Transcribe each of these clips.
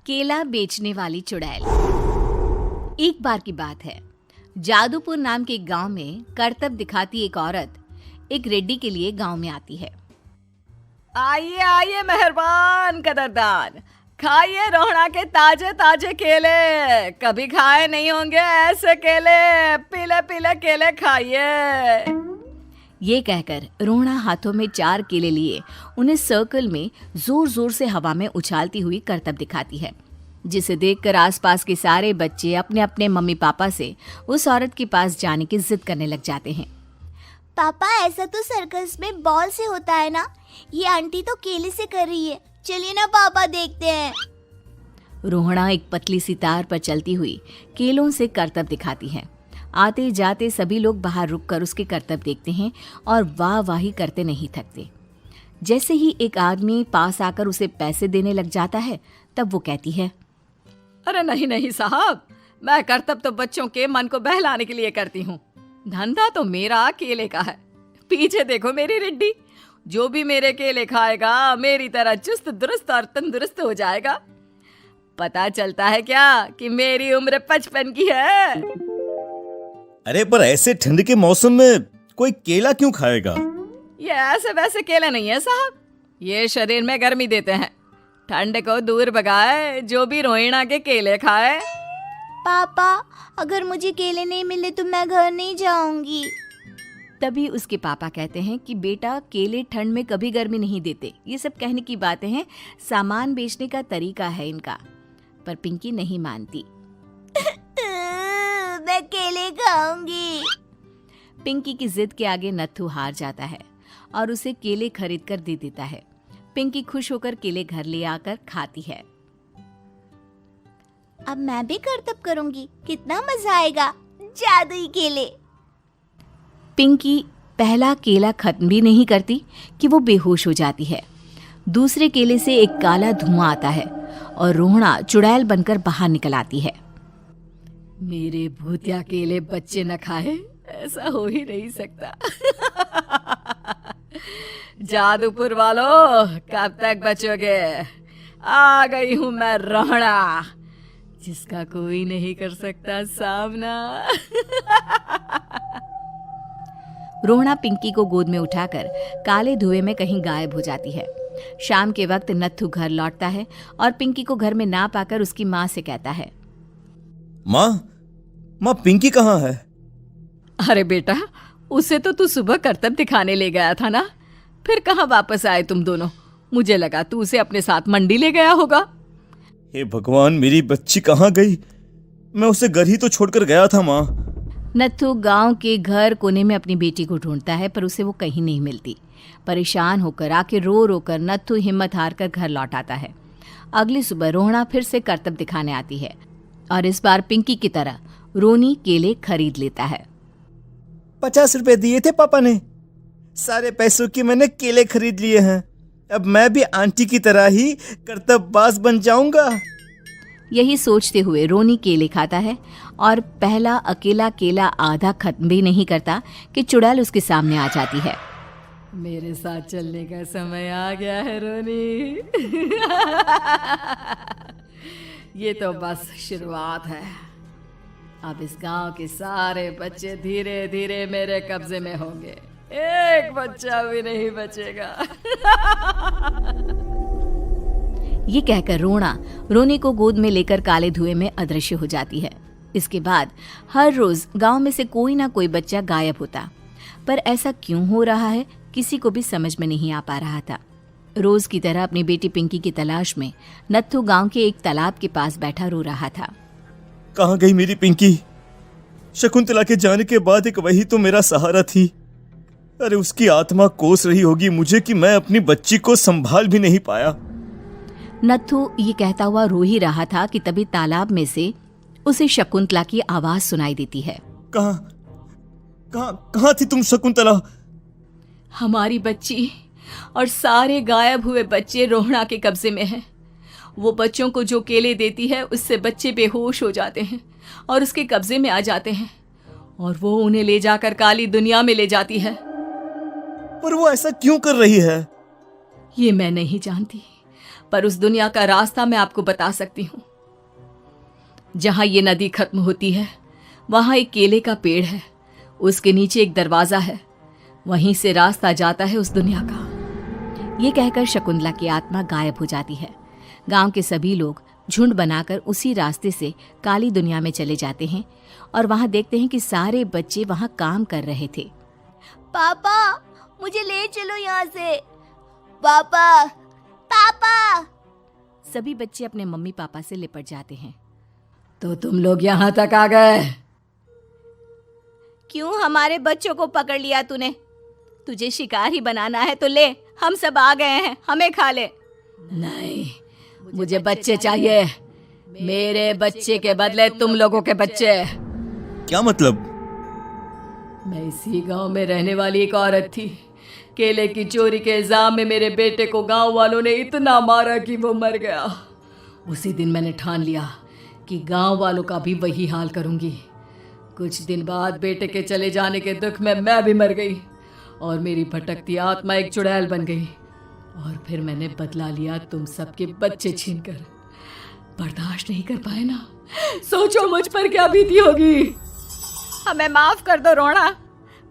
केला बेचने वाली चुड़ैल। एक बार की बात है, जादूपुर नाम के एक गांव में करतब दिखाती एक औरत एक रेड्डी के लिए गांव में आती है। आइए आइए मेहरबान कदरदान, खाइए रोहड़ा के ताजे ताजे केले। कभी खाए नहीं होंगे ऐसे केले, पीले पीले केले खाइए। ये कहकर रोहड़ा हाथों में 4 केले लिए उन्हें सर्कल में जोर जोर से हवा में उछालती हुई करतब दिखाती है, जिसे देखकर आसपास के सारे बच्चे अपने अपने मम्मी पापा से उस औरत के पास जाने की जिद करने लग जाते हैं। पापा, ऐसा तो सर्कस में बॉल से होता है ना, ये आंटी तो केले से कर रही है। चलिए ना पापा, देखते हैं। रोहड़ा एक पतली सी तार पर चलती हुई केलों से करतब दिखाती है। आते जाते सभी लोग बाहर रुककर उसके करतब देखते हैं और वाह वाही करते नहीं थकते। जैसे ही एक आदमी पास आकर उसे पैसे देने लग जाता है, तब वो कहती है, अरे नहीं नहीं साहब, मैं करतब तो बच्चों के मन को बहलाने के लिए करती हूँ। धंधा तो मेरा केले का है। पीछे देखो मेरी रिड्डी, जो भी मेरे केले खाएगा मेरी तरह चुस्त दुरुस्त और तंदुरुस्त हो जाएगा। पता चलता है क्या कि मेरी उम्र 55 की है। अरे पर ऐसे ठंड के मौसम में कोई केला क्यों खाएगा? ये ऐसे वैसे केले नहीं है साहब, ये शरीर में गर्मी देते हैं। ठंड को दूर भगाए जो भी रोहिणा के केले खाए। पापा, अगर मुझे केले नहीं मिले तो मैं घर नहीं जाऊंगी। तभी उसके पापा कहते हैं कि बेटा, केले ठंड में कभी गर्मी नहीं देते। ये सब कहने की बातें हैं, सामान बेचने का तरीका है इनका। पर पिंकी नहीं मानती। मैं केले खाऊंगी। पिंकी की जिद के आगे नत्थू हार जाता है और उसे केले खरीद कर दे देता है। पिंकी खुश होकर केले घर ले आकर खाती है। अब मैं भी करतब करूंगी, कितना मजा आएगा। जादुई केले। पिंकी पहला केला खत्म भी नहीं करती कि वो बेहोश हो जाती है। दूसरे केले से एक काला धुआं आता है और रोहड़ा चुड़ैल बनकर बाहर निकल आती है। मेरे भूतिया केले बच्चे न खाए, ऐसा हो ही नहीं सकता। जादूपुर वालों, कब तक बचोगे? आ गई हूं मैं रोहड़ा, जिसका कोई नहीं कर सकता सामना। रोहड़ा पिंकी को गोद में उठाकर काले धुएं में कहीं गायब हो जाती है। शाम के वक्त नत्थू घर लौटता है और पिंकी को घर में ना पाकर उसकी माँ से कहता है, माँ पिंकी कहाँ है? अरे बेटा, उसे तो तू सुबह करतब दिखाने ले गया था ना, फिर कहाँ वापस आए तुम दोनों? मुझे लगा तू उसे अपने साथ मंडी ले गया होगा। हे भगवान, मेरी बच्ची कहाँ गई? मैं उसे घर ही तो छोड़कर गया था माँ। नत्थू गांव के घर कोने में अपनी बेटी को ढूंढता है, पर उसे वो कहीं नहीं मिलती। परेशान होकर आखिर रो रो कर नत्थू हिम्मत हार कर घर लौट आता है। अगली सुबह रोहड़ा फिर से करतब दिखाने आती है और इस बार पिंकी की तरह रोनी केले खरीद लेता है। 50 रुपए दिए थे पापा ने, सारे पैसों की मैंने केले खरीद लिए हैं। अब मैं भी आंटी की तरह ही करतबबाज बन जाऊंगा। यही सोचते हुए रोनी केले खाता है और पहला अकेला केला आधा खत्म भी नहीं करता कि चुड़ैल उसके सामने आ जाती है। मेरे साथ चलने का समय आ गया है रोनी। ये तो बस शुरुआत है। अब इस गांव के सारे बच्चे धीरे धीरे मेरे कब्जे में होंगे, एक बच्चा भी नहीं बचेगा। ये कहकर रोना रोनी को गोद में लेकर काले धुएं में अदृश्य हो जाती है। इसके बाद हर रोज गांव में से कोई ना कोई बच्चा गायब होता, पर ऐसा क्यों हो रहा है किसी को भी समझ में नहीं आ पा रहा था। रोज की तरह अपनी बेटी पिंकी की तलाश में नत्थू गांव के एक तालाब के पास बैठा रो रहा था। कहाँ गई मेरी पिंकी? शकुंतला के जाने के बाद एक वही तो मेरा सहारा थी। अरे उसकी आत्मा कोस रही होगी मुझे कि मैं अपनी बच्ची को संभाल भी नहीं पाया। नत्थू ये कहता हुआ रो ही रहा था कि तभी तालाब में से उसे शकुंतला की आवाज सुनाई देती है। कहाँ थी तुम शकुंतला? हमारी बच्ची और सारे गायब हुए बच्चे रोहड़ा के कब्जे में हैं। वो बच्चों को जो केले देती है उससे बच्चे बेहोश हो जाते हैं और उसके कब्जे में आ जाते हैं और वो उन्हें ले जाकर काली दुनिया में ले जाती है। पर वो ऐसा क्यों कर रही है? ये मैं नहीं जानती, पर उस दुनिया का रास्ता मैं आपको बता सकती हूँ। जहां ये नदी खत्म होती है वहां एक केले का पेड़ है, उसके नीचे एक दरवाजा है, वहीं से रास्ता जाता है उस दुनिया का। ये कहकर शकुंतला की आत्मा गायब हो जाती है। गांव के सभी लोग झुंड बनाकर उसी रास्ते से काली दुनिया में चले जाते हैं और वहां देखते हैं कि सारे बच्चे वहां काम कर रहे थे। पापा मुझे ले चलो यहाँ से। पापा पापा। सभी बच्चे अपने मम्मी पापा से लिपट जाते हैं। तो तुम लोग यहाँ तक आ गए? क्यों हमारे बच्चों को पकड़ लिया तूने? तुझे शिकार ही बनाना है तो ले, हम सब आ गए हैं, हमें खा ले। नहीं, मुझे बच्चे चाहिए। मेरे बच्चे के बदले तुम लोगों के बच्चे। क्या मतलब? मैं इसी गांव में रहने वाली एक औरत थी। केले की चोरी के इल्जाम में मेरे बेटे को गांव वालों ने इतना मारा कि वो मर गया। उसी दिन मैंने ठान लिया कि गांव वालों का भी वही हाल करूंगी। कुछ दिन बाद बेटे के चले जाने के दुख में मैं भी मर गई और मेरी भटकती आत्मा एक चुड़ैल बन गई। और फिर मैंने बदला लिया तुम सबके बच्चे छीनकर। बर्दाश्त नहीं कर पाए ना? सोचो मुझ पर क्या बीती होगी। हमें माफ कर दो रोना।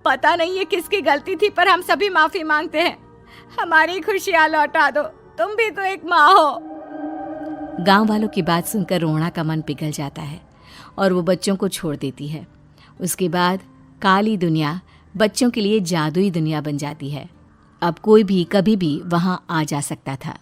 पता नहीं ये किसकी गलती थी, पर हम सभी माफी मांगते हैं। हमारी खुशियां लौटा दो, तुम भी तो एक माँ हो। गांव वालों की बात सुनकर रोना का मन पिघल जाता है और वो बच्चों को छोड़ देती है। उसके बाद काली दुनिया बच्चों के लिए जादुई दुनिया बन जाती है। अब कोई भी कभी भी वहां आ जा सकता था।